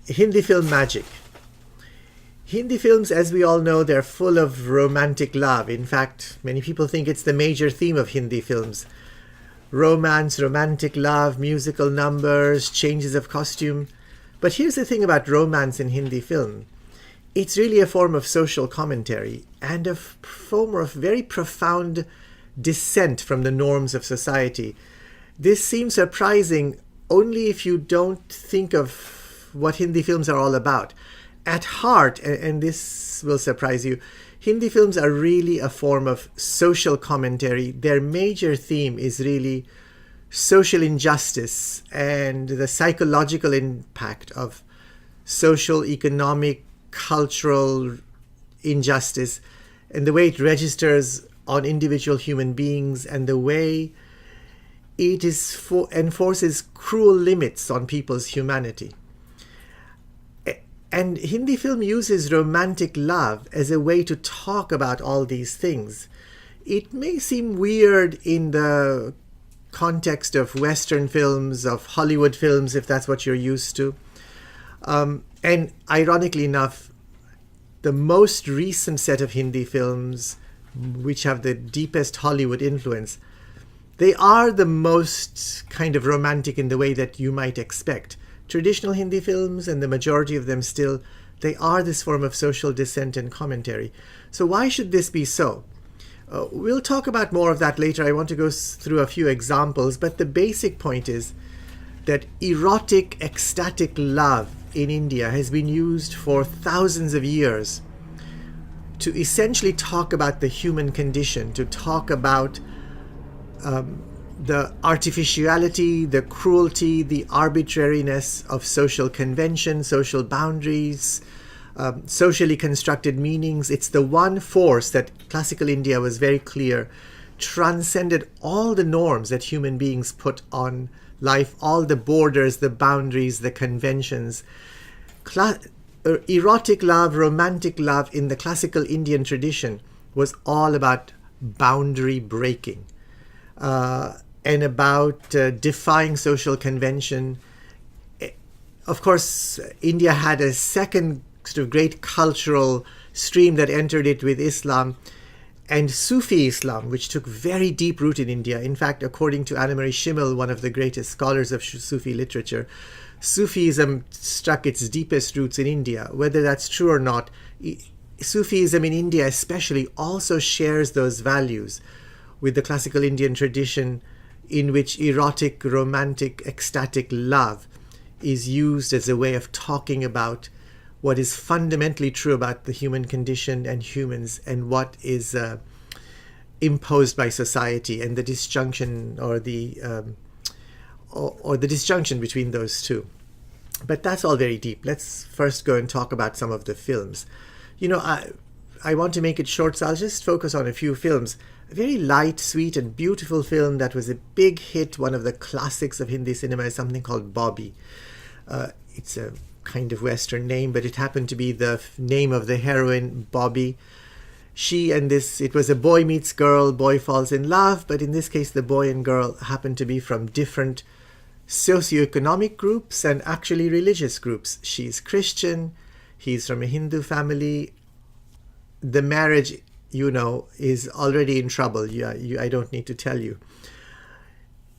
Hindi film magic. Hindi films, as we all know, they're full of romantic love. In fact, many people think it's the major theme of Hindi films. Romance, romantic love, musical numbers, changes of costume. But here's the thing about romance in Hindi film. It's really a form of social commentary and a form of very profound dissent from the norms of society. This seems surprising only if you don't think of what Hindi films are all about. At heart, and this will surprise you, Hindi films are really a form of social commentary. Their major theme is really social injustice and the psychological impact of social, economic, cultural injustice, and the way it registers on individual human beings, and the way it enforces cruel limits on people's humanity. And Hindi film uses romantic love as a way to talk about all these things. It may seem weird in the context of Western films, of Hollywood films, if that's what you're used to. And ironically enough, the most recent set of Hindi films, which have the deepest Hollywood influence, they are the most kind of romantic in the way that you might expect. Traditional Hindi films, and the majority of them still, they are this form of social dissent and commentary. So why should this be so? We'll talk about more of that later. I want to go through a few examples, but the basic point is that erotic, ecstatic love in India has been used for thousands of years to essentially talk about the human condition, to talk about the artificiality, the cruelty, the arbitrariness of social convention, social boundaries, socially constructed meanings. It's the one force that classical India was very clear transcended all the norms that human beings put on life, all the borders, the boundaries, the conventions. Erotic love, romantic love in the classical Indian tradition was all about boundary breaking. And about defying social convention. Of course, India had a second sort of great cultural stream that entered it with Islam, and Sufi Islam, which took very deep root in India. In fact, according to Anna Marie Schimmel, one of the greatest scholars of Sufi literature, Sufism struck its deepest roots in India. Whether that's true or not, Sufism in India especially also shares those values with the classical Indian tradition, in which erotic, romantic, ecstatic love is used as a way of talking about what is fundamentally true about the human condition and humans, and what is imposed by society, and the disjunction or the disjunction between those two. But that's all very deep. Let's first go and talk about some of the films. You know, I want to make it short, so I'll just focus on a few films. A very light, sweet, and beautiful film that was a big hit, one of the classics of Hindi cinema, is something called Bobby. It's a kind of Western name, but it happened to be the name of the heroine, Bobby. It was a boy meets girl, boy falls in love, but in this case the boy and girl happen to be from different socioeconomic groups and actually religious groups. She's Christian, he's from a Hindu family. The marriage, you know, is already in trouble. I don't need to tell you.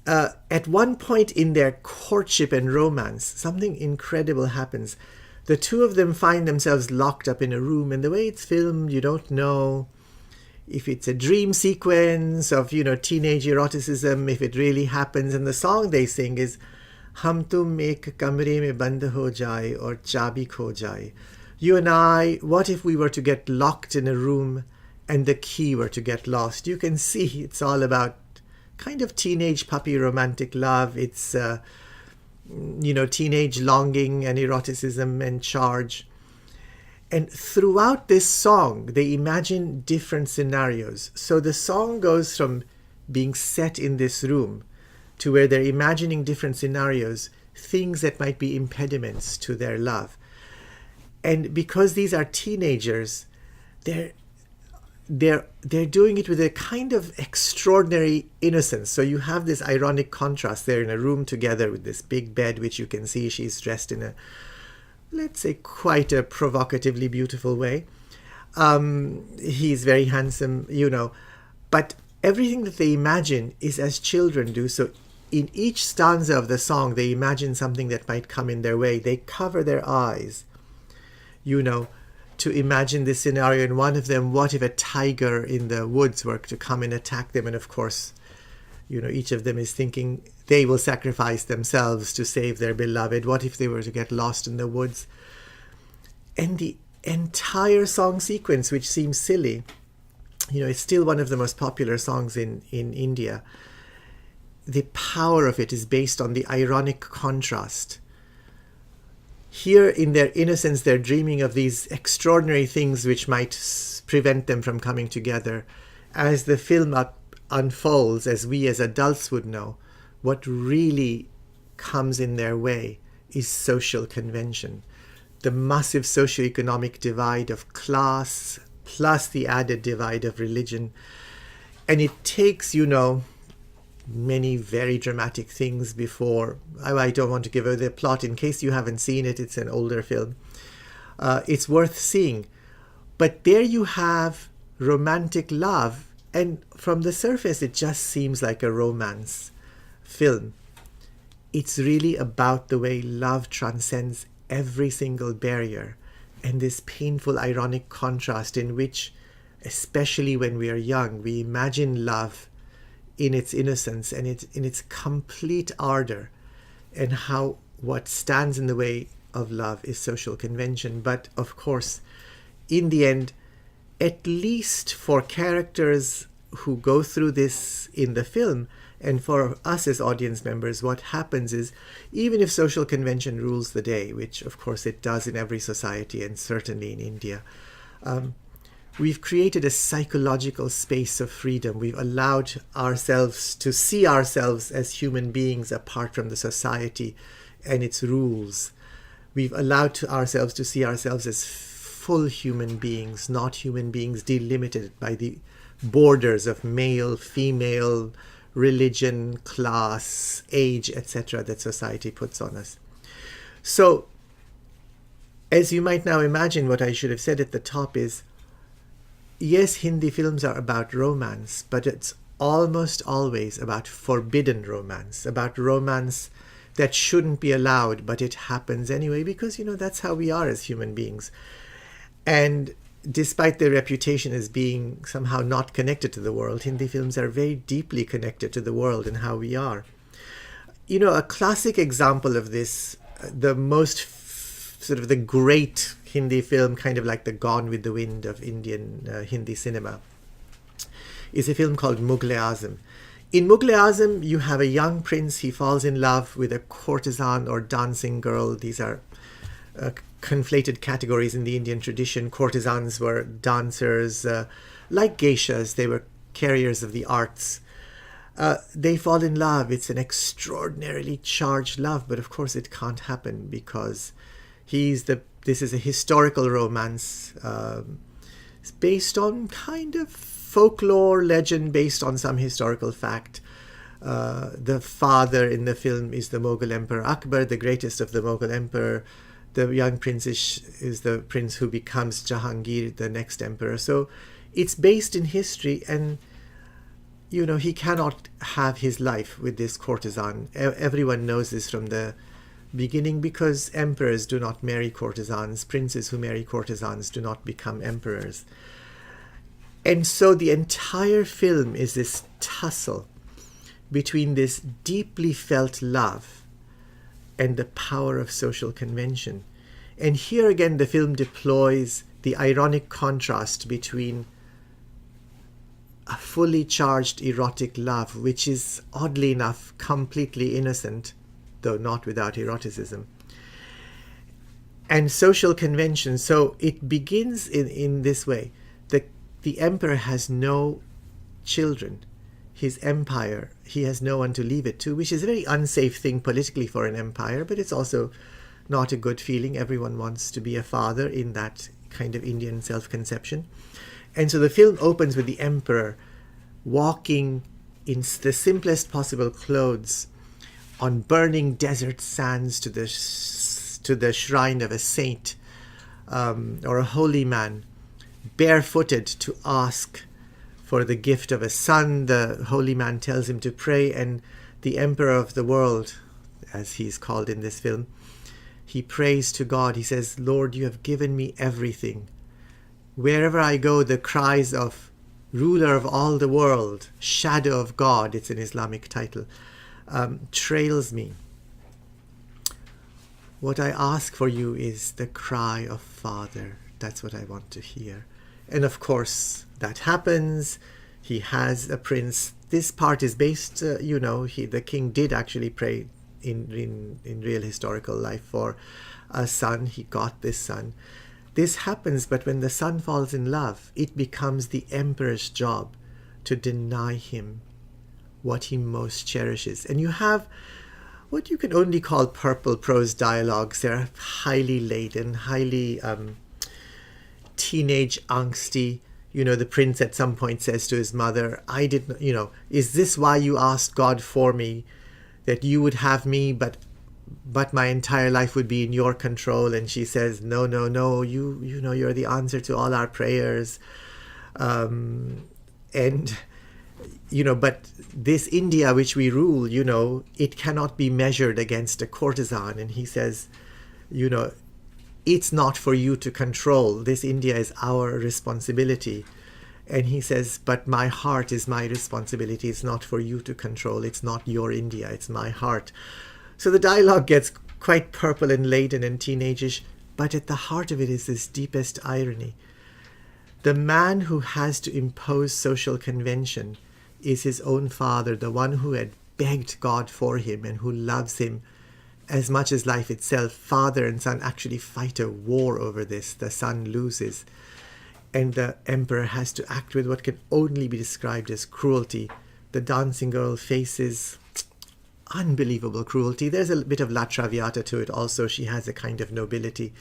At one point in their courtship and romance, something incredible happens. The two of them find themselves locked up in a room, and the way it's filmed, you don't know if it's a dream sequence of, teenage eroticism, if it really happens. And the song they sing is Hum tum ek kamre mein band ho jaye aur chabi kho jaye. You and I, what if we were to get locked in a room and the key were to get lost? You can see it's all about kind of teenage puppy romantic love. It's, teenage longing and eroticism and charge. And throughout this song, they imagine different scenarios. So the song goes from being set in this room to where they're imagining different scenarios, things that might be impediments to their love. And because these are teenagers, they're doing it with a kind of extraordinary innocence. So you have this ironic contrast. They're in a room together with this big bed, which you can see she's dressed in a let's say, quite a provocatively beautiful way. He's very handsome, but everything that they imagine is as children do. So in each stanza of the song, they imagine something that might come in their way. They cover their eyes, to imagine this scenario. In one of them, what if a tiger in the woods were to come and attack them? And of course, each of them is thinking they will sacrifice themselves to save their beloved. What if they were to get lost in the woods? And the entire song sequence, which seems silly, it's still one of the most popular songs in India. The power of it is based on the ironic contrast. Here, in their innocence, they're dreaming of these extraordinary things which might prevent them from coming together. As the film unfolds, as we as adults would know, what really comes in their way is social convention. The massive socioeconomic divide of class, plus the added divide of religion. And it takes, many very dramatic things before. I don't want to give away the plot in case you haven't seen it. It's an older film. It's worth seeing. But there you have romantic love, and from the surface it just seems like a romance film. It's really about the way love transcends every single barrier, and this painful ironic contrast in which, especially when we are young, we imagine love in its innocence and in its complete ardor, and how what stands in the way of love is social convention. But of course, in the end, at least for characters who go through this in the film, and for us as audience members, what happens is, even if social convention rules the day, which of course it does in every society and certainly in India, we've created a psychological space of freedom. We've allowed ourselves to see ourselves as human beings apart from the society and its rules. We've allowed ourselves to see ourselves as full human beings, not human beings delimited by the borders of male, female, religion, class, age, etc. that society puts on us. So, as you might now imagine, what I should have said at the top is, yes, Hindi films are about romance, but it's almost always about forbidden romance, about romance that shouldn't be allowed, but it happens anyway, because, that's how we are as human beings. And despite their reputation as being somehow not connected to the world, Hindi films are very deeply connected to the world and how we are. A classic example of this, the most sort of the great Hindi film, kind of like the Gone with the Wind of Indian Hindi cinema, is a film called Mughal-E-Azam. In Mughal-E-Azam, you have a young prince. He falls in love with a courtesan or dancing girl. These are conflated categories in the Indian tradition. Courtesans were dancers, like geishas. They were carriers of the arts. They fall in love. It's an extraordinarily charged love, but of course it can't happen because this is a historical romance. It's based on kind of folklore, legend, based on some historical fact. The father in the film is the Mughal Emperor Akbar, the greatest of the Mughal Emperor. The young prince is the prince who becomes Jahangir, the next emperor. So it's based in history, and he cannot have his life with this courtesan. Everyone knows this from the beginning, because emperors do not marry courtesans. Princes who marry courtesans do not become emperors. And so the entire film is this tussle between this deeply felt love and the power of social convention. And here again, the film deploys the ironic contrast between a fully charged erotic love, which is oddly enough completely innocent, though not without eroticism, and social convention. So it begins in this way. The emperor has no children. His empire, he has no one to leave it to, which is a very unsafe thing politically for an empire, but it's also not a good feeling. Everyone wants to be a father in that kind of Indian self-conception. And so the film opens with the emperor walking in the simplest possible clothes on burning desert sands to to the shrine of a saint or a holy man, barefooted, to ask for the gift of a son. The holy man tells him to pray, and the emperor of the world, as he's called in this film, he prays to God. He says, Lord, you have given me everything. Wherever I go, the cries of ruler of all the world, shadow of God, it's an Islamic title, trails me. What I ask for you is the cry of Father. That's what I want to hear. And of course, that happens. He has a prince. This part is based, the king did actually pray in real historical life for a son. He got this son. This happens, but when the son falls in love, it becomes the emperor's job to deny him what he most cherishes. And you have what you can only call purple prose dialogues. They're highly laden, highly teenage angsty. The prince at some point says to his mother, is this why you asked God for me, that you would have me, but my entire life would be in your control? And she says, no, you're the answer to all our prayers. But this India which we rule, it cannot be measured against a courtesan. And he says, it's not for you to control. This India is our responsibility. And he says, but my heart is my responsibility. It's not for you to control. It's not your India. It's my heart. So the dialogue gets quite purple and laden and teenageish, but at the heart of it is this deepest irony. The man who has to impose social convention is his own father, the one who had begged God for him and who loves him as much as life itself. Father and son actually fight a war over this. The son loses, and the emperor has to act with what can only be described as cruelty. The dancing girl faces unbelievable cruelty. There's a bit of La Traviata to it also. She has a kind of nobility.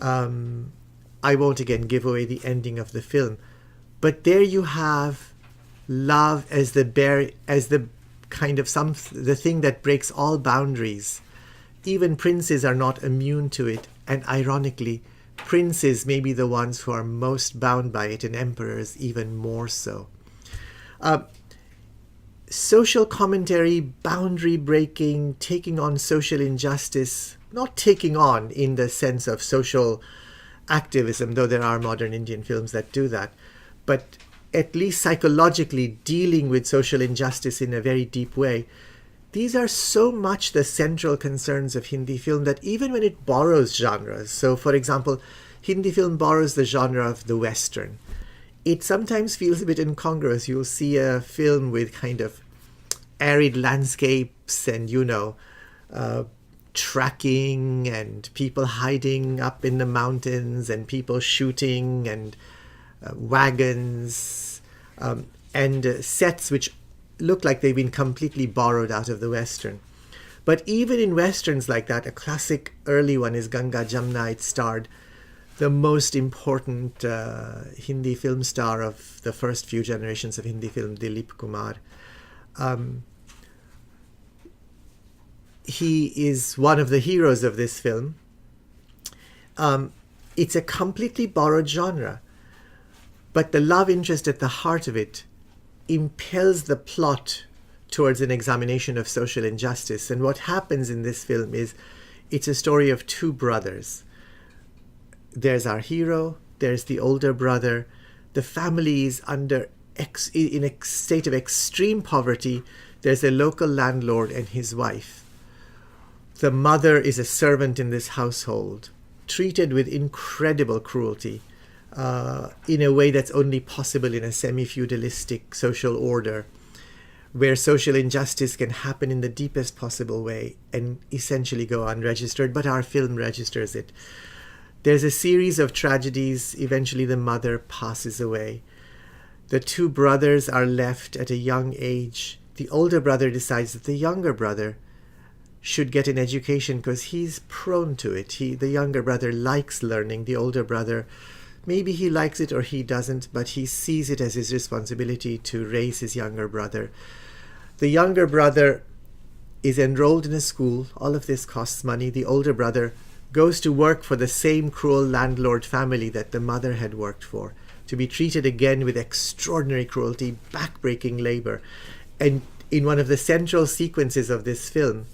I won't again give away the ending of the film, but there you have love as the thing that breaks all boundaries. Even princes are not immune to it, and ironically, princes may be the ones who are most bound by it, and emperors even more so. Social commentary, boundary breaking, taking on social injustice, not taking on in the sense of social activism, though there are modern Indian films that do that, but at least psychologically dealing with social injustice in a very deep way. These are so much the central concerns of Hindi film that even when it borrows genres, so for example, Hindi film borrows the genre of the Western, it sometimes feels a bit incongruous. You'll see a film with kind of arid landscapes and, tracking and people hiding up in the mountains and people shooting and wagons and sets which look like they've been completely borrowed out of the Western. But even in Westerns like that, a classic early one is Ganga Jamna. It starred the most important Hindi film star of the first few generations of Hindi film, Dilip Kumar. He is one of the heroes of this film. It's a completely borrowed genre, but the love interest at the heart of it impels the plot towards an examination of social injustice. And what happens in this film is it's a story of two brothers. There's our hero, there's the older brother. The family is in a state of extreme poverty. There's a local landlord and his wife. The mother is a servant in this household, treated with incredible cruelty, in a way that's only possible in a semi-feudalistic social order, where social injustice can happen in the deepest possible way and essentially go unregistered, but our film registers it. There's a series of tragedies. Eventually the mother passes away. The two brothers are left at a young age. The older brother decides that the younger brother should get an education because he's prone to it. The younger brother likes learning. The older brother, maybe he likes it or he doesn't, but he sees it as his responsibility to raise his younger brother. The younger brother is enrolled in a school. All of this costs money. The older brother goes to work for the same cruel landlord family that the mother had worked for, to be treated again with extraordinary cruelty, backbreaking labor. And in one of the central sequences of this film,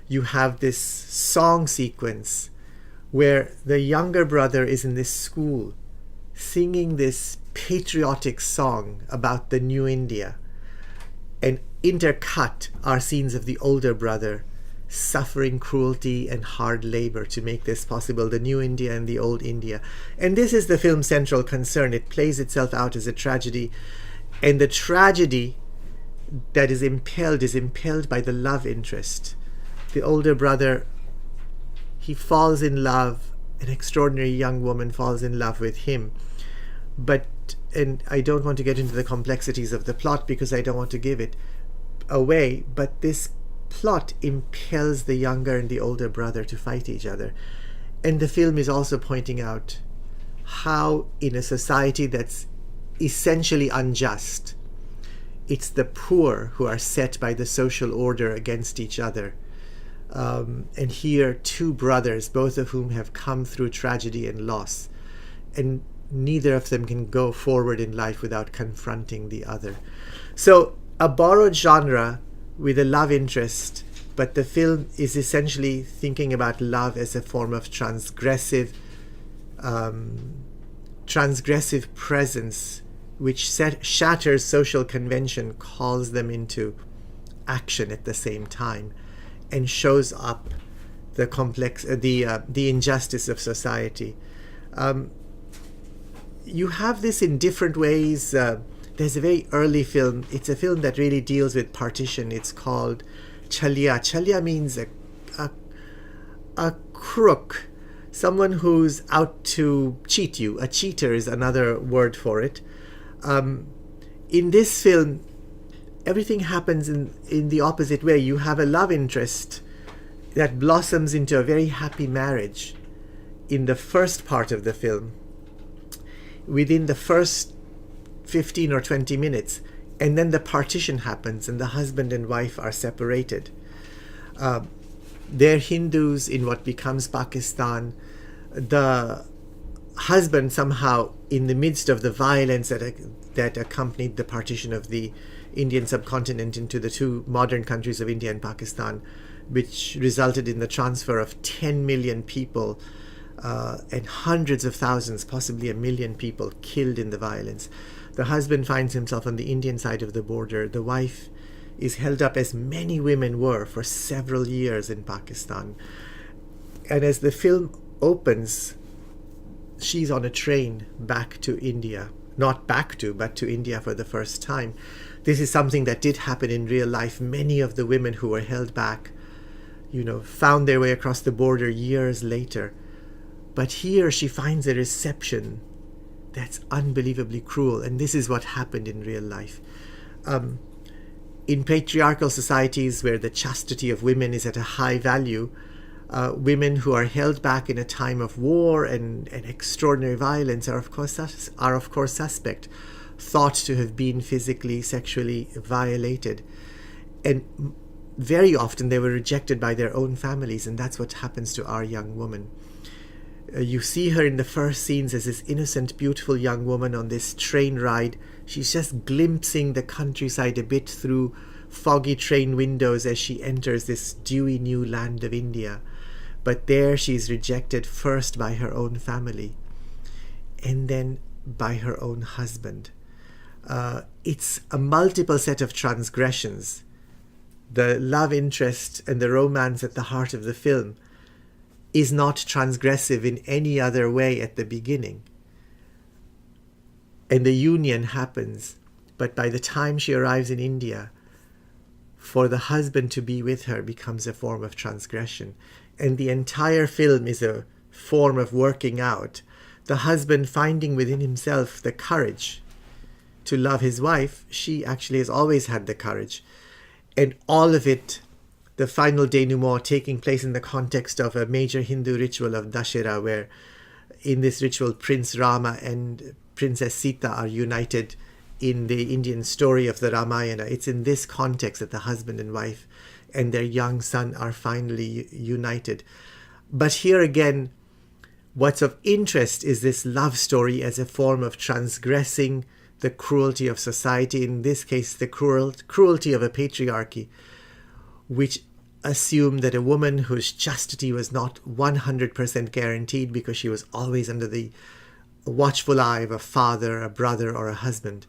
you have this song sequence where the younger brother is in this school singing this patriotic song about the new India. And intercut are scenes of the older brother suffering cruelty and hard labor to make this possible, the new India and the old India. And this is the film's central concern. It plays itself out as a tragedy, and the tragedy that is impelled by the love interest. The older brother, he falls in love, an extraordinary young woman falls in love with him. And I don't want to get into the complexities of the plot because I don't want to give it away, but this plot impels the younger and the older brother to fight each other. And the film is also pointing out how in a society that's essentially unjust, it's the poor who are set by the social order against each other. And here, two brothers, both of whom have come through tragedy and loss, and neither of them can go forward in life without confronting the other. So a borrowed genre with a love interest, but the film is essentially thinking about love as a form of transgressive presence, which shatters social convention, calls them into action at the same time, and shows up the injustice of society. You have this in different ways. There's a very early film. It's a film that really deals with partition. It's called Chalia. Chalia means a crook, someone who's out to cheat you. A cheater is another word for it. In this film, everything happens in the opposite way. You have a love interest that blossoms into a very happy marriage in the first part of the film, within the first 15 or 20 minutes, and then the partition happens and the husband and wife are separated. They're Hindus in what becomes Pakistan. The husband somehow, in the midst of the violence that accompanied the partition of the Indian subcontinent into the two modern countries of India and Pakistan, which resulted in the transfer of 10 million people and hundreds of thousands, possibly 1 million people killed in the violence. The husband finds himself on the Indian side of the border. The wife is held up, as many women were, for several years in Pakistan. And as the film opens, she's on a train back to India. Not back to, but to India for the first time. This is something that did happen in real life. Many of the women who were held back, found their way across the border years later. But here she finds a reception that's unbelievably cruel. And this is what happened in real life. In patriarchal societies where the chastity of women is at a high value, women who are held back in a time of war and extraordinary violence are of course suspect, thought to have been physically, sexually violated. And very often they were rejected by their own families, and that's what happens to our young woman. You see her in the first scenes as this innocent, beautiful young woman on this train ride. She's just glimpsing the countryside a bit through foggy train windows as she enters this dewy new land of India. But there she's rejected first by her own family and then by her own husband. It's a multiple set of transgressions. The love interest and the romance at the heart of the film is not transgressive in any other way at the beginning. And the union happens, but by the time she arrives in India, for the husband to be with her becomes a form of transgression. And the entire film is a form of working out. The husband finding within himself the courage to love his wife. She actually has always had the courage. And all of it, the final denouement, taking place in the context of a major Hindu ritual of Dashera, where in this ritual Prince Rama and Princess Sita are united in the Indian story of the Ramayana. It's in this context that the husband and wife and their young son are finally united. But here again, what's of interest is this love story as a form of transgressing the cruelty of society, in this case, the cruelty of a patriarchy, which assumed that a woman whose chastity was not 100% guaranteed because she was always under the watchful eye of a father, a brother, or a husband,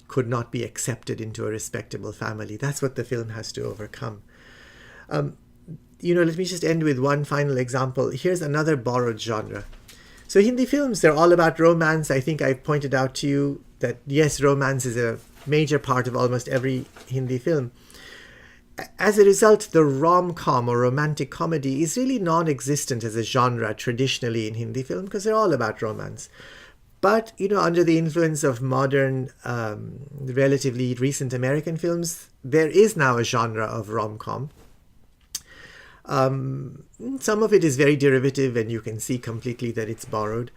could not be accepted into a respectable family. That's what the film has to overcome. Let me just end with one final example. Here's another borrowed genre. So Hindi films, they're all about romance. I think I've pointed out to you that, yes, romance is a major part of almost every Hindi film. As a result, the rom-com or romantic comedy is really non-existent as a genre traditionally in Hindi film because they're all about romance. But, under the influence of modern, relatively recent American films, there is now a genre of rom-com. Some of it is very derivative and you can see completely that it's borrowed.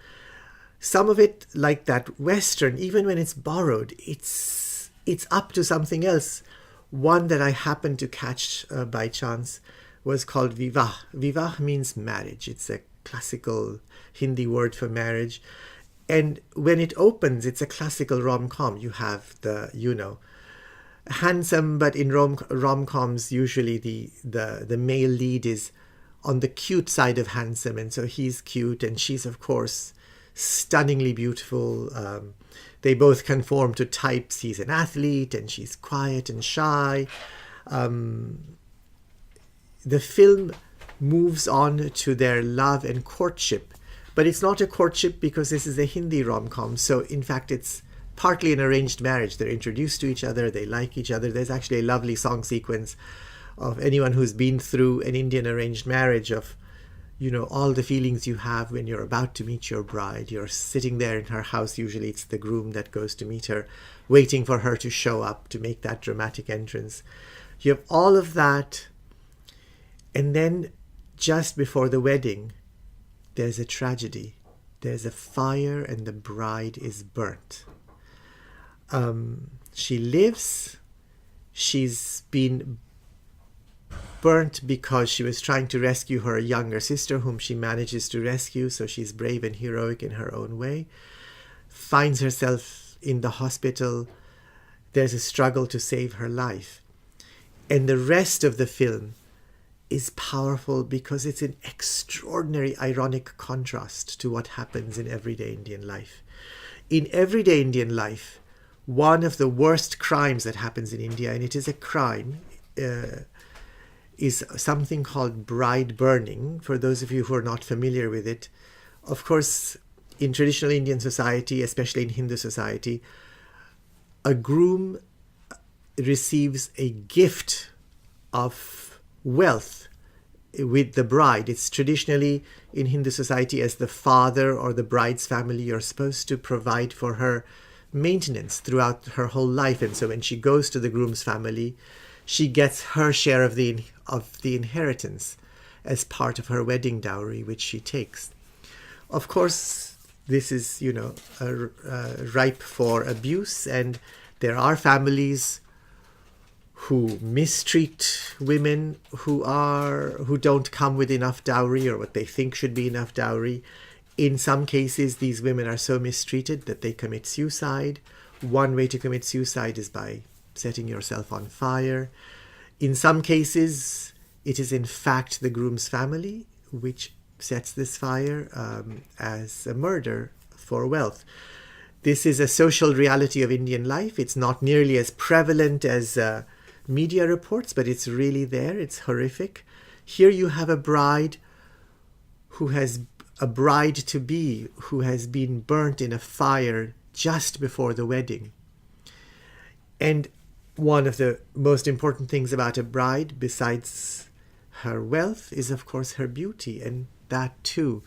Some of it, like that Western, even when it's borrowed, it's up to something else. One that I happened to catch by chance was called Vivah. Vivah means marriage. It's a classical Hindi word for marriage. And when it opens, it's a classical rom-com. You have the, handsome, but in rom-coms, usually the male lead is on the cute side of handsome. And so he's cute and she's, of course, stunningly beautiful. They both conform to types. He's an athlete and she's quiet and shy. The film moves on to their love and courtship, but it's not a courtship because this is a Hindi rom-com. So in fact, it's partly an arranged marriage. They're introduced to each other. They like each other. There's actually a lovely song sequence of anyone who's been through an Indian arranged marriage of, all the feelings you have when you're about to meet your bride. You're sitting there in her house. Usually it's the groom that goes to meet her, waiting for her to show up to make that dramatic entrance. You have all of that. And then just before the wedding, there's a tragedy. There's a fire and the bride is burnt. She lives. She's been burnt because she was trying to rescue her younger sister, whom she manages to rescue. So she's brave and heroic in her own way. Finds herself in the hospital. There's a struggle to save her life. And the rest of the film is powerful because it's an extraordinary ironic contrast to what happens in everyday Indian life. In everyday Indian life, one of the worst crimes that happens in India, and it is a crime, is something called bride burning. For those of you who are not familiar with it, of course, in traditional Indian society, especially in Hindu society, a groom receives a gift of wealth with the bride. It's traditionally in Hindu society as the father or the bride's family, you're supposed to provide for her maintenance throughout her whole life. And so when she goes to the groom's family, she gets her share of the inheritance as part of her wedding dowry, which she takes. Of course, this is, ripe for abuse, and there are families who mistreat women who don't come with enough dowry or what they think should be enough dowry. In some cases, these women are so mistreated that they commit suicide. One way to commit suicide is by setting yourself on fire. In some cases, it is in fact the groom's family which sets this fire as a murder for wealth. This is a social reality of Indian life. It's not nearly as prevalent as media reports, but it's really there. It's horrific. Here you have a bride-to-be who has been burnt in a fire just before the wedding. And one of the most important things about a bride, besides her wealth, is of course her beauty. And that too,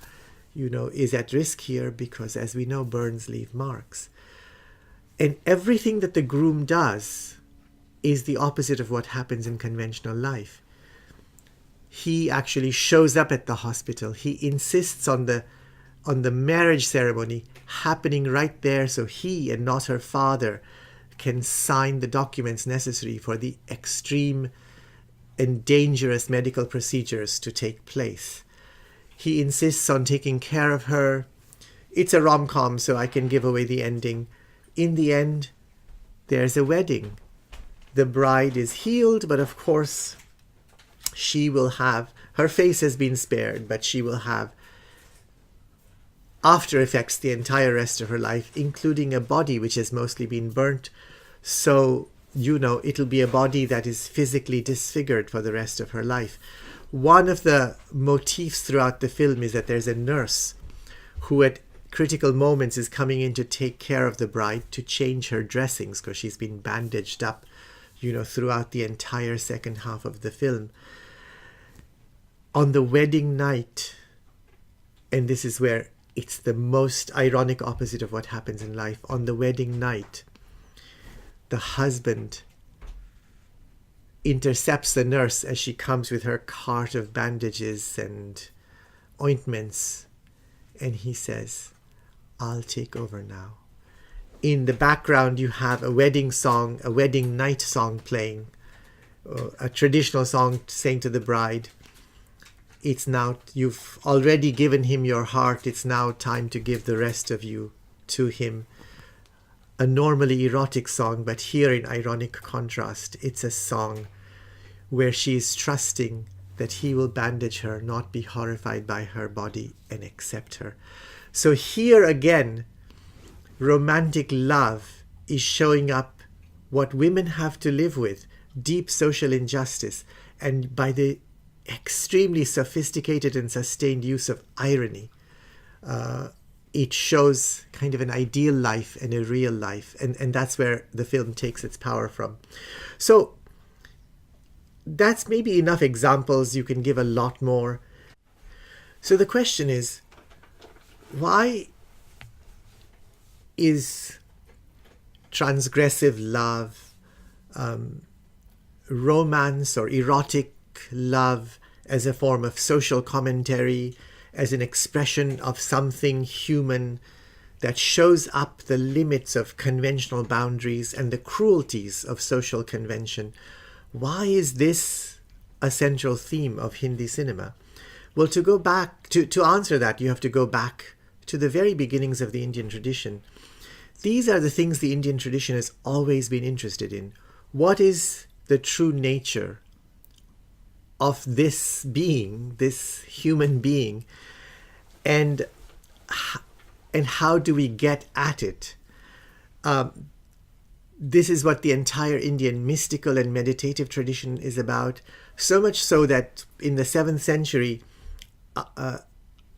is at risk here because, as we know, burns leave marks. And everything that the groom does is the opposite of what happens in conventional life. He actually shows up at the hospital. He insists on the marriage ceremony happening right there so he and not her father can sign the documents necessary for the extreme and dangerous medical procedures to take place. He insists on taking care of her. It's a rom-com, so I can give away the ending. In the end, there's a wedding. The bride is healed, but of course, she will have, her face has been spared, but she will have after effects the entire rest of her life, including a body which has mostly been burnt. So, it'll be a body that is physically disfigured for the rest of her life. One of the motifs throughout the film is that there's a nurse who at critical moments is coming in to take care of the bride, to change her dressings, because she's been bandaged up, throughout the entire second half of the film. On the wedding night, and this is where it's the most ironic opposite of what happens in life. On the wedding night, the husband intercepts the nurse as she comes with her cart of bandages and ointments, and he says, "I'll take over now." In the background, you have a wedding song, a wedding night song playing, a traditional song saying to the bride, "It's now, you've already given him your heart, it's now time to give the rest of you to him." A normally erotic song, but here in ironic contrast, it's a song where she is trusting that he will bandage her, not be horrified by her body, and accept her. So here again, romantic love is showing up what women have to live with, deep social injustice, and by the extremely sophisticated and sustained use of irony, it shows kind of an ideal life and a real life, and that's where the film takes its power from. So that's maybe enough examples. You can give a lot more. So the question is, why is transgressive love, romance or erotic love as a form of social commentary, as an expression of something human that shows up the limits of conventional boundaries and the cruelties of social convention? Why is this a central theme of Hindi cinema? Well, to go back, to answer that, you have to go back to the very beginnings of the Indian tradition. These are the things the Indian tradition has always been interested in. What is the true nature of this being, this human being, and how do we get at it? This is what the entire Indian mystical and meditative tradition is about, so much so that in the 7th century,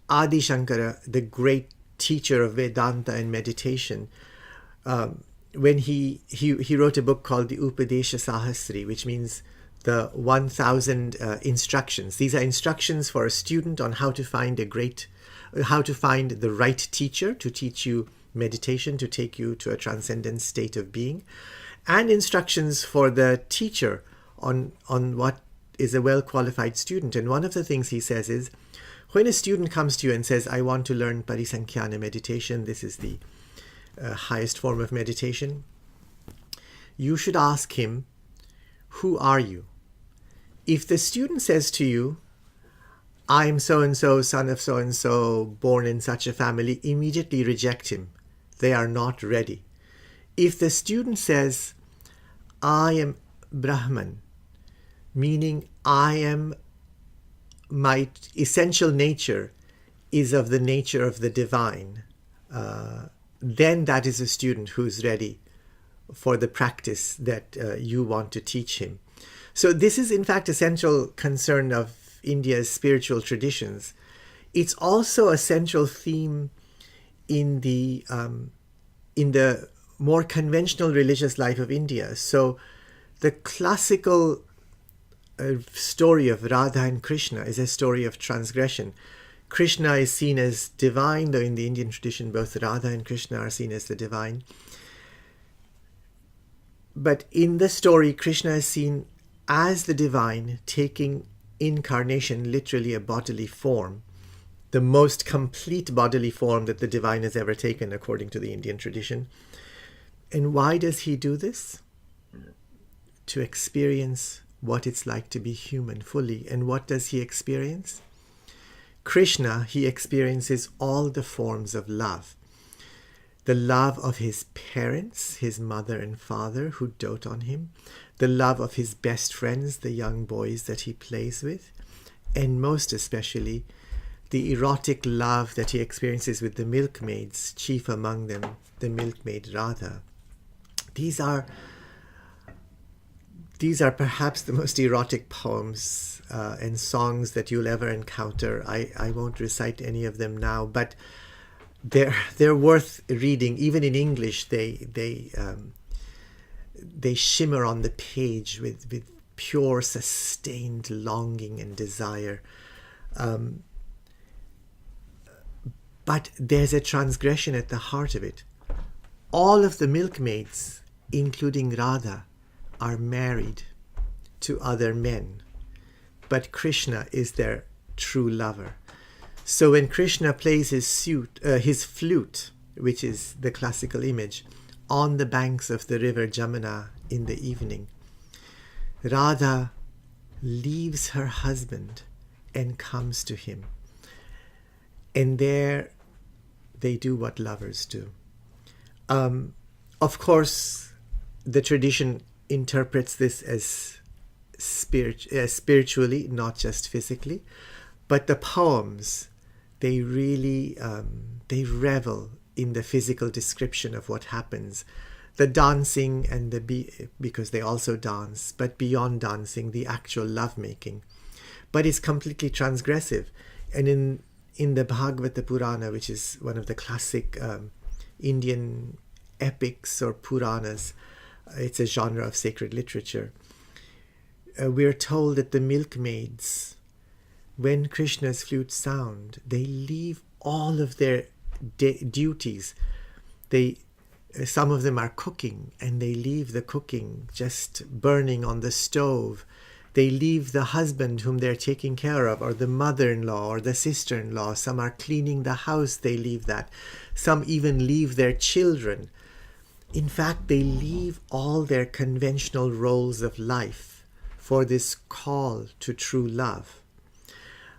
Adi Shankara, the great teacher of Vedanta and meditation, when he wrote a book called the Upadesha Sahasri, which means the 1000 instructions. These are instructions for a student on how to find the right teacher to teach you meditation, to take you to a transcendent state of being, and instructions for the teacher on what is a well-qualified student. And one of the things he says is, when a student comes to you and says, "I want to learn Parisankhya meditation," this is the highest form of meditation, you should ask him, "Who are you?" If the student says to you, "I am so-and-so, son of so-and-so, born in such a family," immediately reject him. They are not ready. If the student says, "I am Brahman," meaning my essential nature is of the nature of the divine, then that is a student who's ready for the practice that you want to teach him. So this is in fact a central concern of India's spiritual traditions. It's also a central theme in the more conventional religious life of India. So the classical story of Radha and Krishna is a story of transgression. Krishna is seen as divine, though in the Indian tradition both Radha and Krishna are seen as the divine. But in the story, Krishna is seen as the divine, taking incarnation, literally a bodily form, the most complete bodily form that the divine has ever taken according to the Indian tradition. And why does he do this? To experience what it's like to be human fully. And what does he experience? Krishna, he experiences all the forms of love. The love of his parents, his mother and father who dote on him, the love of his best friends, the young boys that he plays with, and most especially the erotic love that he experiences with the milkmaids, chief among them, the milkmaid Radha. These are perhaps the most erotic poems and songs that you'll ever encounter. I won't recite any of them now, but they're worth reading. Even in English, they shimmer on the page with pure, sustained longing and desire. But there's a transgression at the heart of it. All of the milkmaids, including Radha, are married to other men, but Krishna is their true lover. So when Krishna plays his flute, which is the classical image, on the banks of the river Jamuna in the evening, Radha leaves her husband and comes to him. And there they do what lovers do. Of course, the tradition interprets this as spiritually, not just physically, but the poems, they really they revel in the physical description of what happens, the dancing and because they also dance, but beyond dancing, the actual lovemaking. But it's completely transgressive. And in the Bhagavata Purana, which is one of the classic Indian epics or Puranas, it's a genre of sacred literature, we're told that the milkmaids, when Krishna's flute sound, they leave all of their duties. Some of them are cooking, and they leave the cooking just burning on the stove. They leave the husband whom they're taking care of, or the mother-in-law or the sister-in-law. Some are cleaning the house, they leave that. Some even leave their children. In fact, they leave all their conventional roles of life for this call to true love.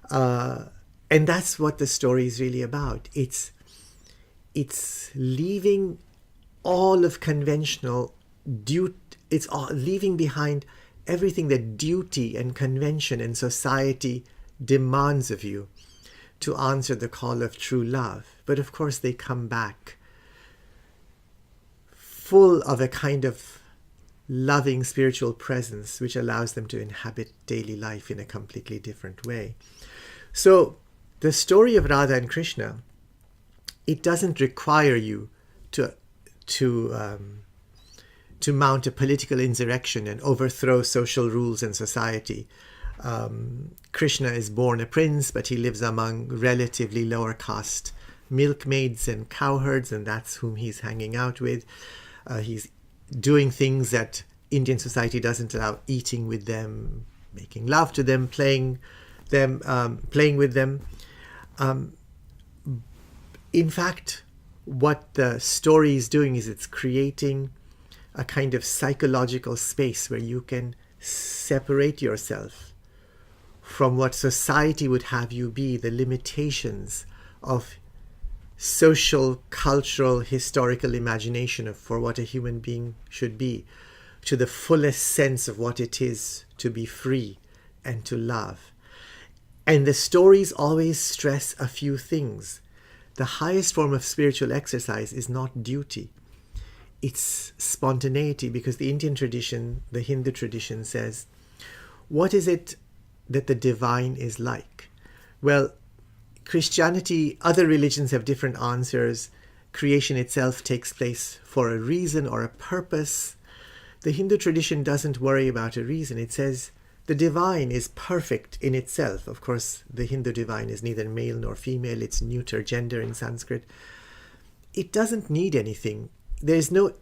And that's what the story is really about. It's leaving all of conventional duty. It's leaving behind everything that duty and convention and society demands of you to answer the call of true love. But of course, they come back full of a kind of loving spiritual presence which allows them to inhabit daily life in a completely different way. So the story of Radha and Krishna, it doesn't require you to mount a political insurrection and overthrow social rules and society. Krishna is born a prince, but he lives among relatively lower caste milkmaids and cowherds, and that's whom he's hanging out with. He's doing things that Indian society doesn't allow, eating with them, making love to them, playing with them. In fact, what the story is doing is it's creating a kind of psychological space where you can separate yourself from what society would have you be, the limitations of social, cultural, historical imagination for what a human being should be, to the fullest sense of what it is to be free and to love. And the stories always stress a few things. The highest form of spiritual exercise is not duty. It's spontaneity, because the Indian tradition, the Hindu tradition says, what is it that the divine is like? Well, Christianity, other religions have different answers. Creation itself takes place for a reason or a purpose. The Hindu tradition doesn't worry about a reason. It says the divine is perfect in itself. Of course, the Hindu divine is neither male nor female. It's neuter gender in Sanskrit. It doesn't need anything. There's no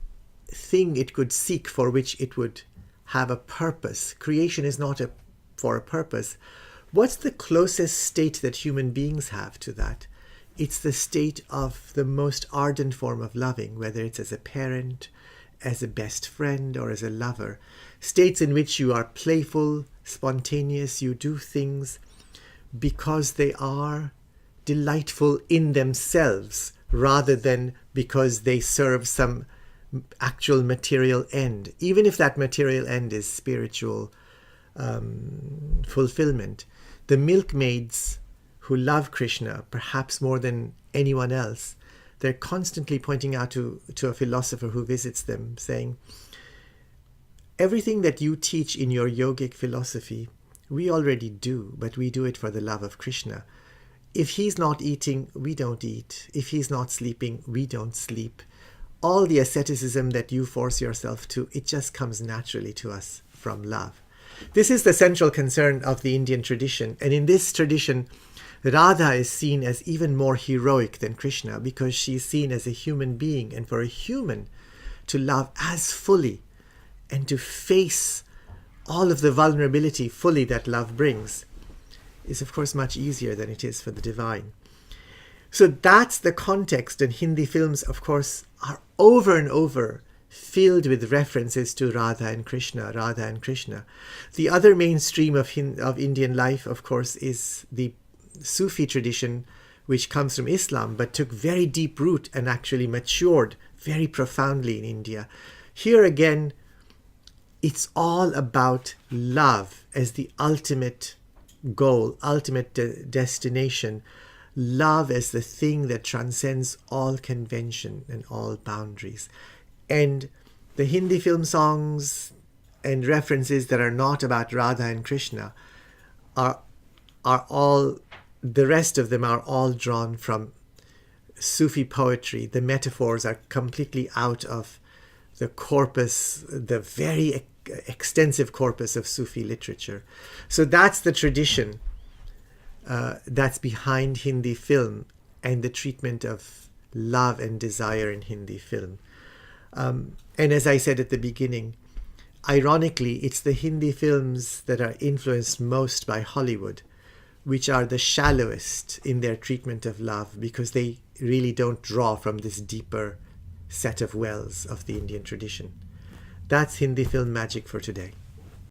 thing it could seek for which it would have a purpose. Creation is not for a purpose. What's the closest state that human beings have to that? It's the state of the most ardent form of loving, whether it's as a parent, as a best friend, or as a lover. States in which you are playful, spontaneous, you do things because they are delightful in themselves rather than because they serve some actual material end, even if that material end is spiritual fulfillment. The milkmaids who love Krishna, perhaps more than anyone else, they're constantly pointing out to a philosopher who visits them, saying, everything that you teach in your yogic philosophy, we already do, but we do it for the love of Krishna. If he's not eating, we don't eat. If he's not sleeping, we don't sleep. All the asceticism that you force yourself to, it just comes naturally to us from love. This is the central concern of the Indian tradition. And in this tradition, Radha is seen as even more heroic than Krishna because she is seen as a human being. And for a human to love as fully and to face all of the vulnerability fully that love brings is, of course, much easier than it is for the divine. So that's the context, and Hindi films, of course, are over and over filled with references to Radha and Krishna, Radha and Krishna. The other mainstream of Indian life, of course, is the Sufi tradition, which comes from Islam, but took very deep root and actually matured very profoundly in India. Here again, it's all about love as the ultimate goal, ultimate destination. Love as the thing that transcends all convention and all boundaries. And the Hindi film songs and references that are not about Radha and Krishna are all, the rest of them are all drawn from Sufi poetry. The metaphors are completely out of the corpus, the very extensive corpus of Sufi literature. So that's the tradition that's behind Hindi film and the treatment of love and desire in Hindi film. And as I said at the beginning, ironically, it's the Hindi films that are influenced most by Hollywood, which are the shallowest in their treatment of love because they really don't draw from this deeper set of wells of the Indian tradition. That's Hindi film magic for today.